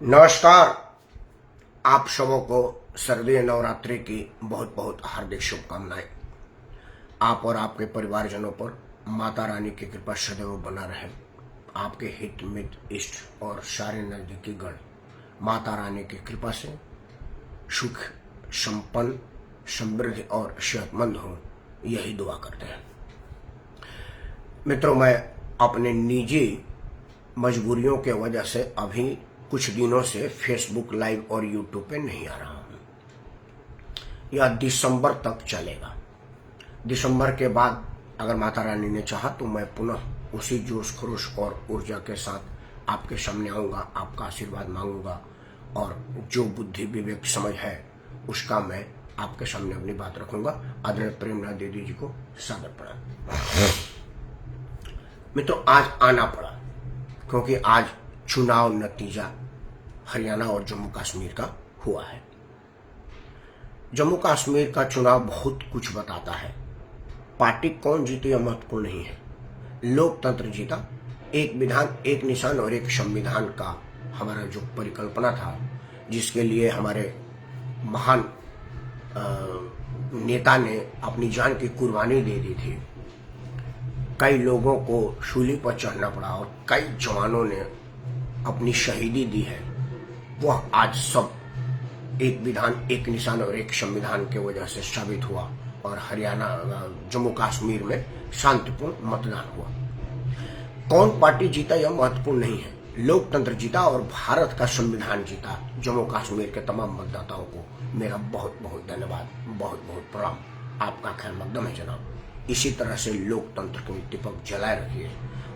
नमस्कार। आप सबों को शारदीय नवरात्रि की बहुत बहुत हार्दिक शुभकामनाएं। आप और आपके परिवारजनों पर माता रानी की कृपा सदैव बना रहे। आपके हित मित्र इष्ट और सारे नजदीकी गण माता रानी की कृपा से सुख संपन्न समृद्धि और सेहतमंद हो, यही दुआ करते हैं। मित्रों, मैं अपने निजी मजबूरियों के वजह से अभी कुछ दिनों से फेसबुक लाइव और यूट्यूब पे नहीं आ रहा हूं। यह दिसंबर तक चलेगा। दिसंबर के बाद अगर माता रानी ने चाहा तो मैं पुनः उसी जोश खरोश और ऊर्जा के साथ आपके सामने आऊंगा, आपका आशीर्वाद मांगूंगा और जो बुद्धि विवेक समझ है उसका मैं आपके सामने अपनी बात रखूंगा। आदरणीय प्रेमनाथ दीदी जी को सादर प्रणाम। मित्रों, आज आना पड़ा क्योंकि आज चुनाव नतीजा हरियाणा और जम्मू कश्मीर का हुआ है। जम्मू कश्मीर का चुनाव बहुत कुछ बताता है। पार्टी कौन जीती यह महत्वपूर्ण नहीं है, लोकतंत्र जीता। एक विधान, एक निशान और एक संविधान का हमारा जो परिकल्पना था, जिसके लिए हमारे महान नेता ने अपनी जान की कुर्बानी दे दी थी। कई लोगों को सूली पर चढ़ना पड़ा और कई जवानों ने अपनी शहीदी दी है। वह आज सब एक विधान, एक निशान और एक संविधान के वजह से साबित हुआ और हरियाणा, जम्मू कश्मीर में शांतिपूर्ण मतदान हुआ। कौन पार्टी जीता यह महत्वपूर्ण नहीं है, लोकतंत्र जीता और भारत का संविधान जीता। जम्मू कश्मीर के तमाम मतदाताओं को मेरा बहुत बहुत धन्यवाद, बहुत बहुत प्रणाम। आपका खैर मकदम है जनाब। इसी तरह से लोकतंत्र के दीपक जलाए रखिए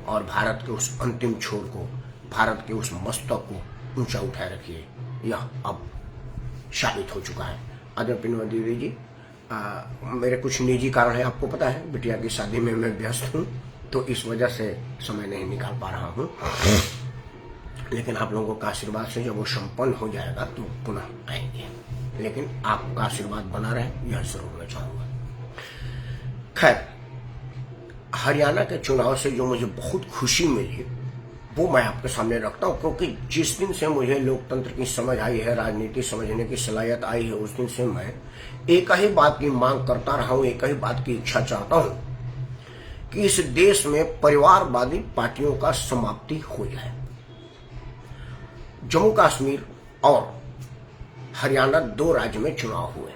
और भारत के उस अंतिम छोर को, भारत के उस मस्तक को ऊंचा उठाए रखिए। यह अब साबित हो चुका है। आदरणीय प्रेमनाथ दीदी जी, मेरे कुछ निजी कारण है, आपको पता है। बिटिया की शादी में मैं व्यस्त हूँ, तो इस वजह से समय नहीं निकाल पा रहा हूँ। लेकिन आप लोगों का आशीर्वाद से जब वो संपन्न हो जाएगा तो पुनः आएंगे। लेकिन आपका आशीर्वाद बना रहे, यह जरूर मैं चाहूंगा। खैर, हरियाणा के चुनाव से जो मुझे बहुत खुशी मिली वो मैं आपके सामने रखता हूं, क्योंकि जिस दिन से मुझे लोकतंत्र की समझ आई है, राजनीति समझने की सलाहियत आई है, उस दिन से मैं एक ही बात की मांग करता रहा हूं, एक ही बात की इच्छा चाहता हूं कि इस देश में परिवारवादी पार्टियों का समाप्ति हो जाए। जम्मू कश्मीर और हरियाणा दो राज्य में चुनाव हुए।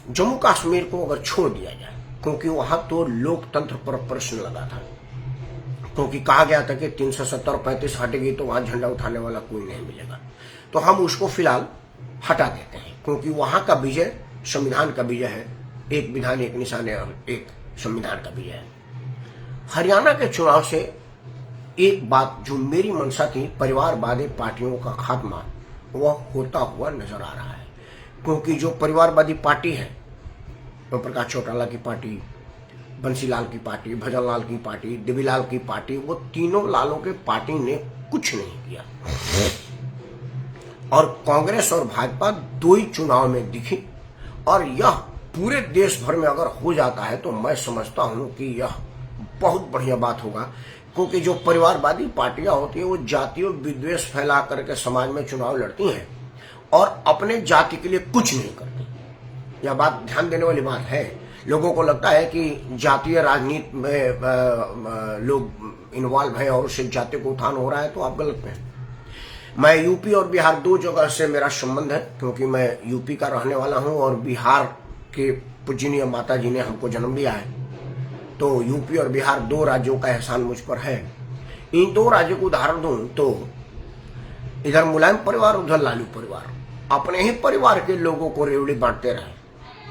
जम्मू कश्मीर को अगर छोड़ दिया जाए, क्योंकि वहां तो लोकतंत्र पर प्रश्न लगा था, क्योंकि कहा गया था कि 370-35 हटेगी तो वहां झंडा उठाने वाला कोई नहीं मिलेगा, तो हम उसको फिलहाल हटा देते हैं, क्योंकि वहां का विजय संविधान का विजय है। एक विधान, एक निशान और एक संविधान का विजय है। हरियाणा के चुनाव से एक बात जो मेरी मंशा थी, परिवारवादी पार्टियों का खात्मा, वह होता हुआ नजर आ रहा है। क्योंकि जो परिवारवादी पार्टी है, प्रकाश चौटाला की पार्टी, बंसीलाल की पार्टी, भजनलाल की पार्टी, देवीलाल की पार्टी, वो तीनों लालों के पार्टी ने कुछ नहीं किया। और कांग्रेस और भाजपा दो ही चुनाव में दिखी। और यह पूरे देश भर में अगर हो जाता है तो मैं समझता हूं कि यह बहुत बढ़िया बात होगा। क्योंकि जो परिवारवादी पार्टियां होती है वो जातीय विद्वेष फैला करके समाज में चुनाव लड़ती हैं और अपने जाति के लिए कुछ नहीं करती। यह बात ध्यान देने वाली बात है। लोगों को लगता है कि जातीय राजनीति में लोग इन्वॉल्व हैं और उससे जाति को उत्थान हो रहा है, तो आप गलत हैं। मैं यूपी और बिहार दो जगह से मेरा संबंध है, क्योंकि मैं यूपी का रहने वाला हूं और बिहार के पूजनीय माता जी ने हमको जन्म दिया है। तो यूपी और बिहार दो राज्यों का एहसान मुझ पर है। इन दो राज्यों को उदाहरण दूं तो इधर मुलायम परिवार, उधर लालू परिवार अपने ही परिवार के लोगों को रेवड़ी बांटते रहे।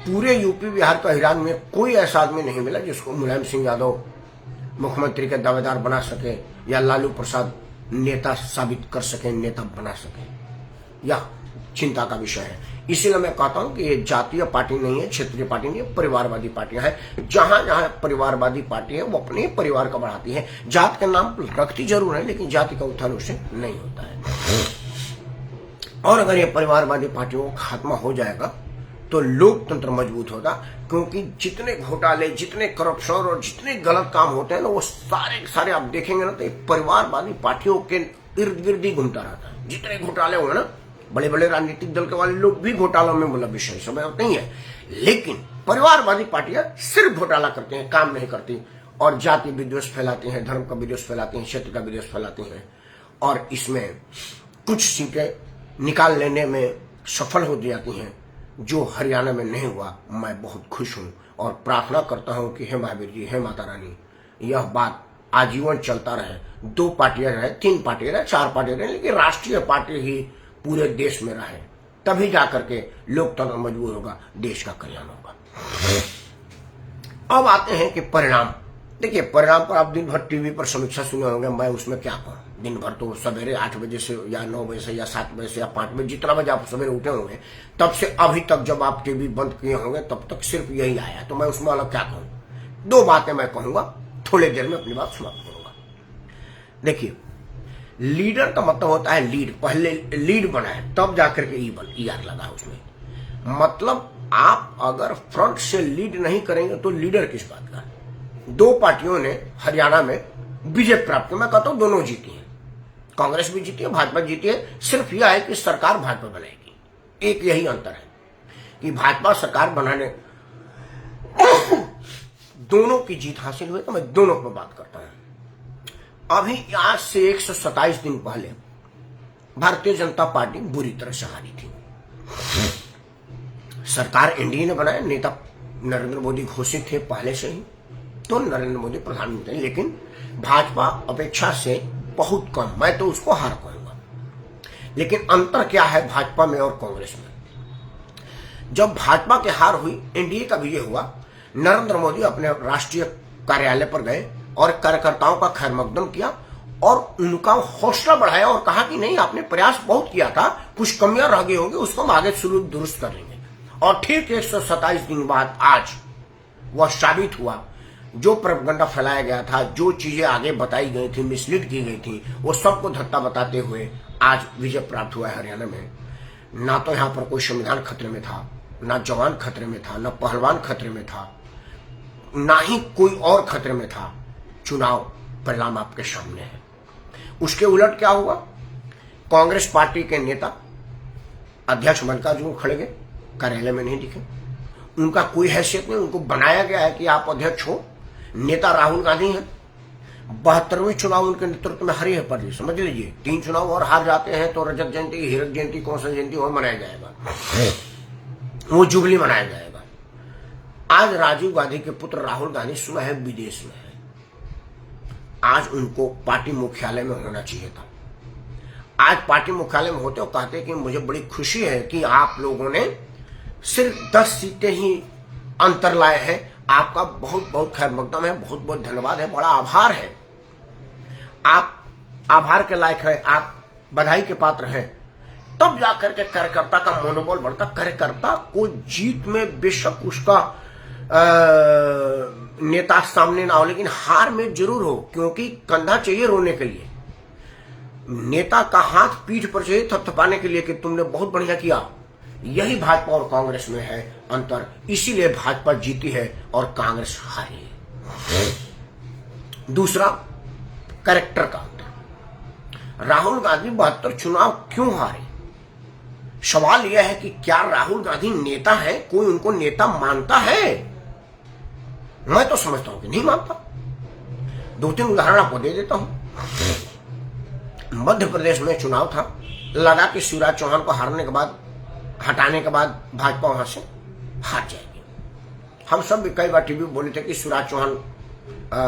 पूरे यूपी बिहार का हिरान में कोई ऐसा आदमी नहीं मिला जिसको मुलायम सिंह यादव मुख्यमंत्री के दावेदार बना सके या लालू प्रसाद नेता साबित कर सके, नेता बना सके। यह चिंता का विषय है। इसीलिए मैं कहता हूं कि ये जातीय पार्टी नहीं है, क्षेत्रीय पार्टी नहीं है, परिवारवादी पार्टियां हैं। जहां जहां परिवारवादी पार्टी है वो अपने परिवार का बढ़ाती है। जात का नाम रखती जरूर है, लेकिन जाति का उत्थान उससे नहीं होता है। और अगर ये परिवारवादी पार्टियों का खात्मा हो जाएगा तो लोकतंत्र मजबूत होगा। क्योंकि जितने घोटाले, जितने करप्शन और जितने गलत काम होते हैं ना, वो सारे सारे आप देखेंगे ना तो परिवारवादी पार्टियों के इर्द गिर्द ही घूमता रहता है। जितने घोटाले हुए ना, बड़े बड़े राजनीतिक दल के वाले लोग भी घोटालों में मतलब विषय समय नहीं है, लेकिन परिवारवादी पार्टियां सिर्फ घोटाला करते हैं, काम नहीं करती और जाति विद्वेष फैलाती हैं, धर्म का विद्वेष फैलाती हैं, क्षेत्र का विद्वेष फैलाती हैं और इसमें कुछ सीटें निकाल लेने में सफल हो जाती हैं, जो हरियाणा में नहीं हुआ। मैं बहुत खुश हूं और प्रार्थना करता हूं कि हे महावीर जी, हे माता रानी, यह बात आजीवन चलता रहे। 2 पार्टियां रहे, 3 पार्टियां रहे, 4 पार्टियां रहे, लेकिन राष्ट्रीय पार्टी ही पूरे देश में रहे, तभी जाकर के लोकतंत्र मजबूत होगा, देश का कल्याण होगा। अब आते हैं कि परिणाम। देखिए, परिणाम पर आप दिन भर टीवी पर समीक्षा सुने होंगे, मैं उसमें क्या कहूं। दिन भर तो सवेरे 8 बजे से या 9 बजे से या 7 बजे से या 5 बजे, जितना बजे आप सवेरे उठे होंगे, तब से अभी तक जब आप टीवी बंद किए होंगे तब तक सिर्फ यही आया। तो मैं उसमें अलग क्या कहूं। 2 बातें मैं कहूंगा, थोड़ी देर में अपनी बात समाप्त करूंगा। देखिए, लीडर का मतलब होता है लीड, पहले लीड बना है तब जाकर के ईआर लगा उसमें। मतलब आप अगर फ्रंट से लीड नहीं करेंगे तो लीडर किस बात का। 2 पार्टियों ने हरियाणा में विजय प्राप्त किया। मैं कहता हूं दोनों जीती हैं, कांग्रेस भी जीती है, भाजपा जीती है। सिर्फ यह है कि सरकार भाजपा बनाएगी, एक यही अंतर है कि भाजपा सरकार बनाने दोनों की जीत हासिल हुई। तो मैं दोनों पर बात करता हूं। अभी आज से 127 दिन पहले भारतीय जनता पार्टी बुरी तरह से हारी थी। सरकार एनडीए ने बनाया, नेता नरेंद्र मोदी घोषित थे पहले से ही, तो नरेंद्र मोदी प्रधानमंत्री, लेकिन भाजपा अपेक्षा से बहुत कम, मैं तो उसको हार कहूंगा। लेकिन अंतर क्या है भाजपा में और कांग्रेस में। जब भाजपा की हार हुई, एनडीए का विजय हुआ, नरेंद्र मोदी अपने राष्ट्रीय कार्यालय पर गए और कार्यकर्ताओं का खैर मकदम किया और उनका हौसला बढ़ाया और कहा कि नहीं, आपने प्रयास बहुत किया था, कुछ कमियां रह गई होंगी, उसको हम आगे शुरू दुरुस्त कर लेंगे। और ठीक 127 दिन बाद आज वह साबित हुआ, जो प्रोपेगेंडा फैलाया गया था, जो चीजें आगे बताई गई थी, मिसलीड की गई थी, वो सबको धत्ता बताते हुए आज विजय प्राप्त हुआ है हरियाणा में। ना तो यहां पर कोई संविधान खतरे में था, ना जवान खतरे में था, ना पहलवान खतरे में था, ना ही कोई और खतरे में था। चुनाव परिणाम आपके सामने है। उसके उलट क्या हुआ, कांग्रेस पार्टी के नेता अध्यक्ष मल्लिकार्जुन खड़गे कार्यालय में नहीं दिखे, उनका कोई हैसियत नहीं, उनको बनाया गया है कि आप अध्यक्ष हो। नेता राहुल गांधी हैं, 72वें चुनाव उनके नेतृत्व में हारी है पार्टी, समझ लीजिए। 3 चुनाव और हार जाते हैं तो रजत जयंती, हीरक जयंती, कौन सा जयंती और मनाया जाएगा, वो जुबली मनाया जाएगा। आज राजीव गांधी के पुत्र राहुल गांधी सुना है विदेश में है, आज उनको पार्टी मुख्यालय में होना चाहिए था। आज पार्टी मुख्यालय में होते हो कहते कि मुझे बड़ी खुशी है कि आप लोगों ने सिर्फ 10 सीटें ही अंतर लाए हैं, आपका बहुत बहुत खैर मकदम है, बहुत बहुत धन्यवाद है, बड़ा आभार है, आप आभार के लायक है, आप बधाई के पात्र हैं। तब जाकर के कार्यकर्ता का मनोबल बढ़ता। कार्यकर्ता को जीत में बेशक उसका नेता सामने ना हो, लेकिन हार में जरूर हो, क्योंकि कंधा चाहिए रोने के लिए, नेता का हाथ पीठ पर चाहिए थपथपाने के लिए कि तुमने बहुत बढ़िया किया। यही भाजपा और कांग्रेस में है अंतर, इसीलिए भाजपा जीती है और कांग्रेस हारी है। दूसरा, कैरेक्टर का अंतर। राहुल गांधी 72 चुनाव क्यों हारे? सवाल यह है कि क्या राहुल गांधी नेता है, कोई उनको नेता मानता है? मैं तो समझता हूं कि नहीं मानता। 2-3 उदाहरण आपको दे देता हूं। मध्य प्रदेश में चुनाव था, लगा कि शिवराज चौहान को हारने के बाद, हटाने के बाद भाजपा वहां से हार जाएगी। हम सब भी कई बार टीवी बोले थे कि शिवराज चौहान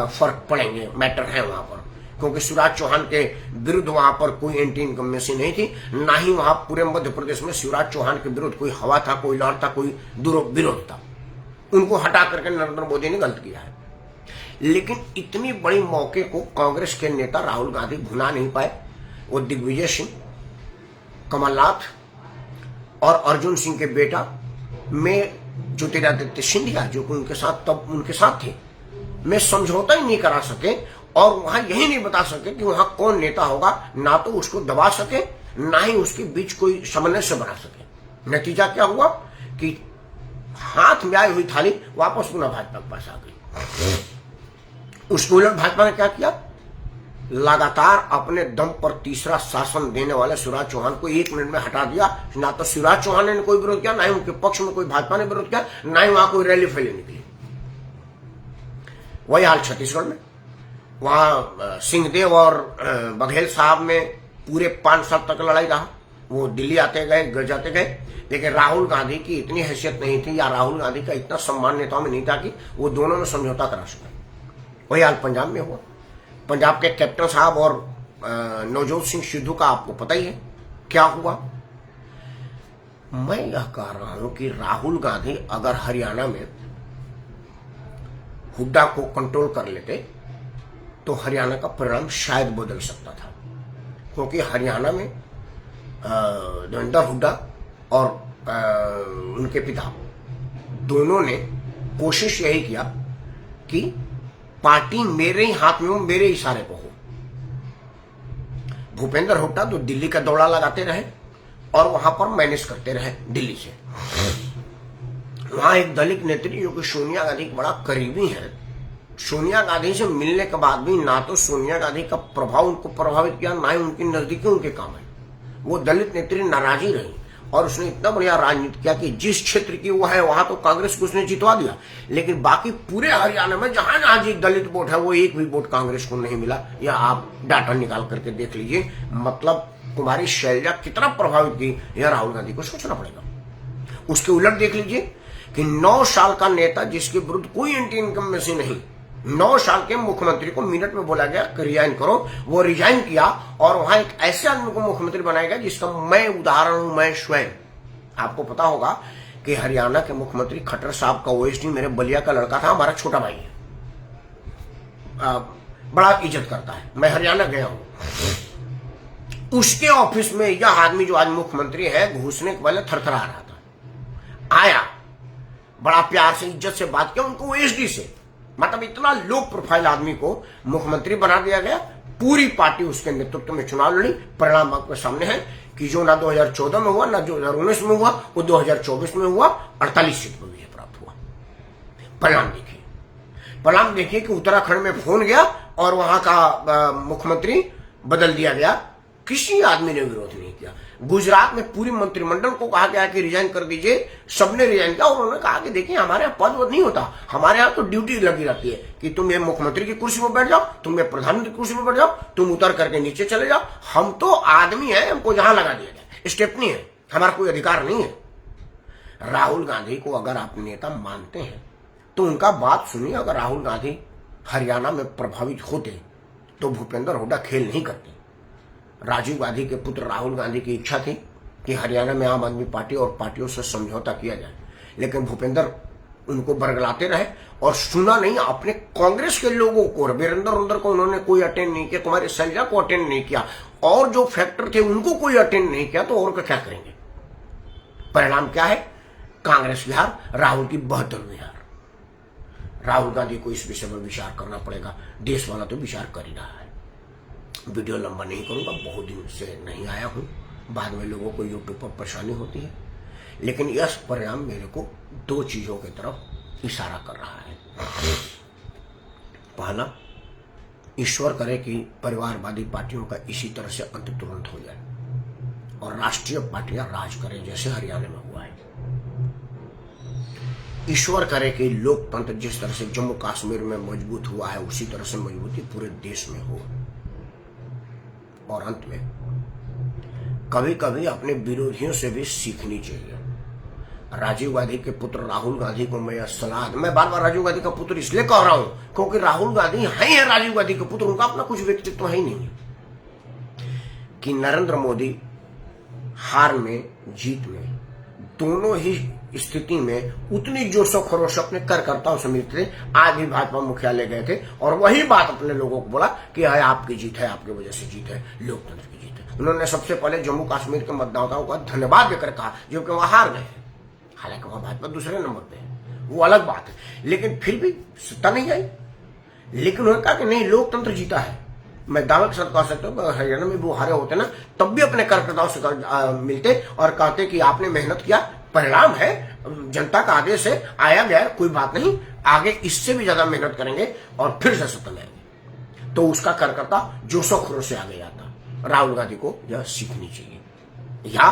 फर्क पड़ेंगे, मैटर है वहां पर, क्योंकि शिवराज चौहान के विरुद्ध वहां पर कोई एंटी इनकम्बेंसी नहीं थी, ना ही वहां पूरे मध्य प्रदेश में शिवराज चौहान के विरुद्ध कोई हवा था, कोई लहर था, कोई विरोध था। उनको हटा करके नरेंद्र मोदी ने गलत किया है। लेकिन इतनी बड़ी मौके को कांग्रेस के नेता राहुल गांधी भुला नहीं पाए। वो दिग्विजय सिंह, कमलनाथ और अर्जुन सिंह के बेटा में ज्योतिरादित्य सिंधिया, जो कि उनके साथ तब उनके साथ थे, में समझौता ही नहीं करा सके और वहां यही नहीं बता सके कि वहां कौन नेता होगा, ना तो उसको दबा सके, ना ही उसके बीच कोई समन्वय से बना सके। नतीजा क्या हुआ कि हाथ में आई हुई थाली वापस पुनः भाजपा के पास आ गई। उसके उलट भाजपा ने क्या किया, लगातार अपने दम पर तीसरा शासन देने वाले शिवराज चौहान को 1 मिनट में हटा दिया। ना तो शिवराज चौहान ने कोई विरोध किया, ना ही उनके पक्ष में कोई भाजपा ने विरोध किया, ना ही वहां कोई रैली फैली निकली। वही हाल छत्तीसगढ़ में, वहां सिंहदेव और बघेल साहब में पूरे 5 साल तक लड़ाई रहा। वो दिल्ली आते गए, जाते गए, लेकिन राहुल गांधी की इतनी हैसियत नहीं थी या राहुल गांधी का इतना सम्मान नेताओं में नहीं था कि वो दोनों में समझौता करा सके। वही हाल पंजाब में हुआ। पंजाब के कैप्टन साहब और नवजोत सिंह सिद्धू का आपको पता ही है क्या हुआ। मैं यह कह रहा हूं कि राहुल गांधी अगर हरियाणा में हुड्डा को कंट्रोल कर लेते तो हरियाणा का परिणाम शायद बदल सकता था, क्योंकि हरियाणा में देवेंद्र हुड्डा और उनके पिता दोनों ने कोशिश यही किया कि पार्टी मेरे ही हाथ में हो, मेरे इशारे पर हो। भूपेंद्र हुड्डा तो दिल्ली का दौड़ा लगाते रहे और वहां पर मैनेज करते रहे दिल्ली से। वहां एक दलित नेत्री जो कि सोनिया गांधी के बड़ा करीबी है, सोनिया गांधी से मिलने के बाद भी ना तो सोनिया गांधी का प्रभाव उनको प्रभावित किया, ना ही उनकी नजदीकी उनके काम है। वो दलित नेत्री नाराजी रही और उसने इतना बढ़िया राजनीति किया कि जिस क्षेत्र की वो है वहां तो कांग्रेस को उसने जितवा दिया, लेकिन बाकी पूरे हरियाणा में जहां जहां जी दलित वोट है वो एक भी वोट कांग्रेस को नहीं मिला। या आप डाटा निकाल करके देख लीजिए। मतलब कुमारी शैलजा कितना प्रभावित की यह राहुल गांधी को सोचना पड़ेगा। उसके उलट देख लीजिए कि 9 साल का नेता जिसके विरुद्ध कोई एंटी इनकम्बेंसी नहीं, 9 साल के मुख्यमंत्री को मिनट में बोला गया कि रिजाइन करो, वो रिजाइन किया और वहां एक ऐसे आदमी को मुख्यमंत्री बनाया गया जिसका मैं उदाहरण हूं, मैं स्वयं। आपको पता होगा कि हरियाणा के मुख्यमंत्री खट्टर साहब का ओएसडी मेरे बलिया का लड़का था, हमारा छोटा भाई है, बड़ा इज्जत करता है। मैं हरियाणा गया हूं, उसके ऑफिस में यह आदमी जो आज मुख्यमंत्री है घुसने के पहले थरथरा रहा था, आया, बड़ा प्यार से इज्जत से बात किया, उनको ओएसडी से, मतलब इतना लो प्रोफाइल आदमी को मुख्यमंत्री बना दिया गया। पूरी पार्टी उसके नेतृत्व में चुनाव लड़ी। परिणाम आपके सामने है कि जो ना 2014 में हुआ ना 2019 में हुआ, वो 2024 में हुआ, 48 सीट पर विजय प्राप्त हुआ। परिणाम देखिए कि उत्तराखंड में फोन गया और वहां का मुख्यमंत्री बदल दिया गया, किसी आदमी ने विरोध नहीं किया। गुजरात में पूरी मंत्रिमंडल को कहा गया कि रिजाइन कर दीजिए, सबने रिजाइन किया और उन्होंने कहा कि देखिए हमारे यहाँ पद नहीं होता, हमारे यहाँ तो ड्यूटी लगी रहती है कि तुम ये मुख्यमंत्री की कुर्सी पर बैठ जाओ, तुम ये प्रधानमंत्री की कुर्सी पर बैठ जाओ, तुम उतर करके नीचे चले जाओ, हम तो आदमी है, हमको जहां लगा दिया जाए, स्टेपनी है, हमारा कोई अधिकार नहीं है। राहुल गांधी को अगर आप नेता मानते हैं तो उनका बात सुनिए। अगर राहुल गांधी हरियाणा में प्रभावित होते तो भूपेंद्र हुड्डा खेल नहीं करते। राजीव गांधी के पुत्र राहुल गांधी की इच्छा थी कि हरियाणा में आम आदमी पार्टी और पार्टियों से समझौता किया जाए, लेकिन भूपेंद्र उनको बरगलाते रहे और सुना नहीं। अपने कांग्रेस के लोगों को, वीरेंद्र को उन्होंने कोई अटेंड नहीं किया, कुमारी शैलजा को अटेंड नहीं किया और जो फैक्टर थे उनको कोई अटेंड नहीं किया, तो और क्या करेंगे। परिणाम क्या है, कांग्रेस बिहार, राहुल की बहत्तर बिहार। राहुल गांधी को इस विषय में विचार करना पड़ेगा। देश वाला तो विचार कर ही रहा है। वीडियो लंबा नहीं करूंगा, बहुत दिन से नहीं आया हूं, बाद में लोगों को यूट्यूब पर परेशानी होती है, लेकिन यह परिणाम मेरे को 2 चीजों की तरफ इशारा कर रहा है। पहला, ईश्वर करे कि परिवारवादी पार्टियों का इसी तरह से अंत तुरंत हो जाए और राष्ट्रीय पार्टियां राज करें जैसे हरियाणा में हुआ है। ईश्वर करे कि लोकतंत्र जिस तरह से जम्मू कश्मीर में मजबूत हुआ है उसी तरह से मजबूती पूरे देश में हो। और अंत में, कभी कभी अपने विरोधियों से भी सीखनी चाहिए। राजीव गांधी के पुत्र राहुल गांधी को मैं सलाह, मैं बार बार राजीव गांधी का पुत्र इसलिए कह रहा हूं क्योंकि राहुल गांधी है राजीव गांधी के पुत्र, उनका अपना कुछ व्यक्तित्व है ही नहीं, कि नरेंद्र मोदी हार में जीत में दोनों ही स्थिति में उतनी जोशो खरोश अपने कार्यकर्ताओं से मिलते थे। आज भी भाजपा मुख्यालय गए थे और वही बात अपने लोगों को बोला कि है आपकी जीत है, आपकी वजह से जीत है, लोकतंत्र की जीत है। उन्होंने सबसे पहले जम्मू कश्मीर के मतदाताओं का धन्यवाद देकर कहा, जो कि वहां हार गए, हालांकि वहां भाजपा दूसरे नंबर पे है, वो अलग बात है, लेकिन फिर भी सत्ता नहीं आई। लेकिन उन्होंने कहा कि नहीं, लोकतंत्र जीता है। मैं दावे के साथ कह सकता हूँ हरियाणा में वो हारे होते ना, तब भी अपने कार्यकर्ताओं से मिलते और कहते कि आपने मेहनत किया, परिणाम है, जनता का आदेश है, आया गया, कोई बात नहीं, आगे इससे भी ज्यादा मेहनत करेंगे और फिर से सत्ता में आएंगे। तो उसका कार्यकर्ता जोशो खरोश से आगे जाता। राहुल गांधी को यह सीखनी चाहिए, या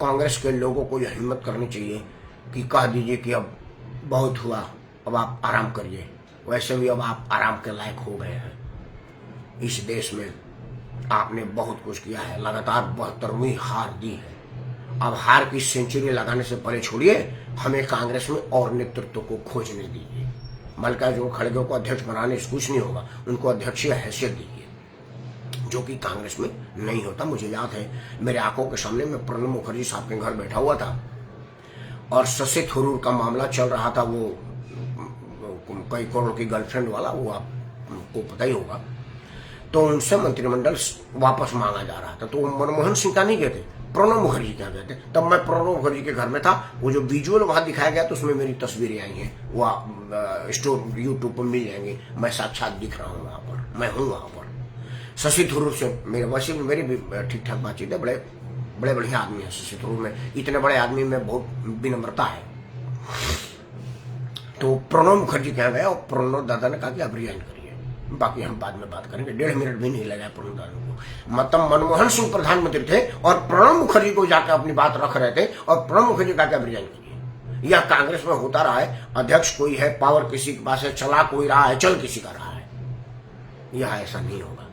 कांग्रेस के लोगों को यह हिम्मत करनी चाहिए कि कह दीजिए कि अब बहुत हुआ, अब आप आराम करिए। वैसे भी अब आप आराम के लायक हो गए हैं। इस देश में आपने बहुत कुछ किया है, लगातार 72वीं हार दी है। अब हार की सेंचुरी लगाने से पहले छोड़िए, हमें कांग्रेस में और नेतृत्व को खोजने दीजिए। मल्लिकार्जुन खड़गे को अध्यक्ष बनाने से कुछ नहीं होगा, उनको अध्यक्षीय हैसियत दीजिए, जो कि कांग्रेस में नहीं होता। मुझे याद है, मेरे आंखों के सामने मैं प्रणब मुखर्जी साहब के घर बैठा हुआ था और शशि थरूर का मामला चल रहा था, वो कई करोड़ की गर्लफ्रेंड वाला, वो आपको पता ही होगा। तो उनसे मंत्रिमंडल वापस मांगा जा रहा था, तो वो मनमोहन सिंह का नहीं कहते, प्रणब मुखर्जी क्या कहते। तब मैं प्रणब मुखर्जी के घर में था। वो जो विजुअल वहां दिखाया गया तो उसमें मेरी तस्वीरें आई हैं, वो स्टोर यूट्यूब पर मिल जाएंगे। मैं साक्षात दिख रहा हूँ वहां पर, मैं हूँ वहां पर। शशि थरूर से मेरे वैसे मेरी भी ठीक ठाक बातचीत है, बड़े बड़े बढ़िया आदमी है शशि थरूर में। इतने बड़े आदमी में बहुत विनम्रता है। तो प्रणब मुखर्जी क्या गया और प्रणब दादा ने कहा कि आप रिजाइन करिए, बाकी हम बाद में बात करेंगे। 1.5 मिनट भी नहीं लगा प्रणब दादा को। मतलब मनमोहन सिंह प्रधानमंत्री थे और प्रणब मुखर्जी को जाकर अपनी बात रख रहे थे और प्रणब मुखर्जी कहा कि आप रिजाइन करिए। यह कांग्रेस में होता रहा है, अध्यक्ष कोई है, पावर किसी के पास है, चला कोई रहा है, चल किसी का रहा है। यह ऐसा नहीं होगा,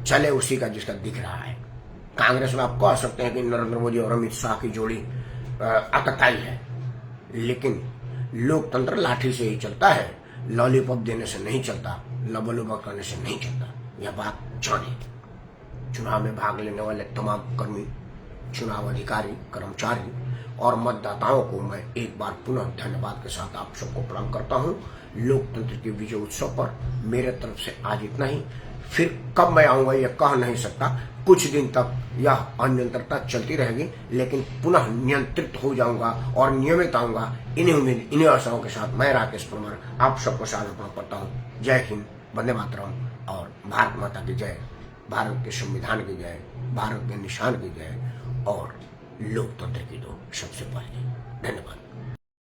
चले उसी का जिसका दिख रहा है। कांग्रेस में आप कह सकते हैं कि नरेंद्र मोदी और अमित शाह की जोड़ी आतताई है, लेकिन लोकतंत्र लाठी से ही चलता है, लॉलीपॉप देने से नहीं चलता, लबोलुबा करने से नहीं चलता। यह बात जाने। चुनाव में भाग लेने वाले तमाम कर्मी, चुनाव अधिकारी, कर्मचारी और मतदाताओं को मैं एक बार पुनः धन्यवाद के साथ आप सबको प्रणाम करता हूं। लोकतंत्र के विजय उत्सव पर मेरे तरफ से आज इतना ही। फिर कब मैं आऊंगा यह कह नहीं सकता। कुछ दिन तक यह अनियंत्रितता चलती रहेगी, लेकिन पुनः नियंत्रित हो जाऊंगा और नियमित आऊंगा। इन्हीं आशाओं के साथ मैं राकेश परमार आप सबको साझा करता हूँ। जय हिंद, वंदे मातरम और भारत माता की जय, भारत के संविधान की जय, भारत के निशान की जय और लोकतंत्र की दो सबसे पहले। धन्यवाद।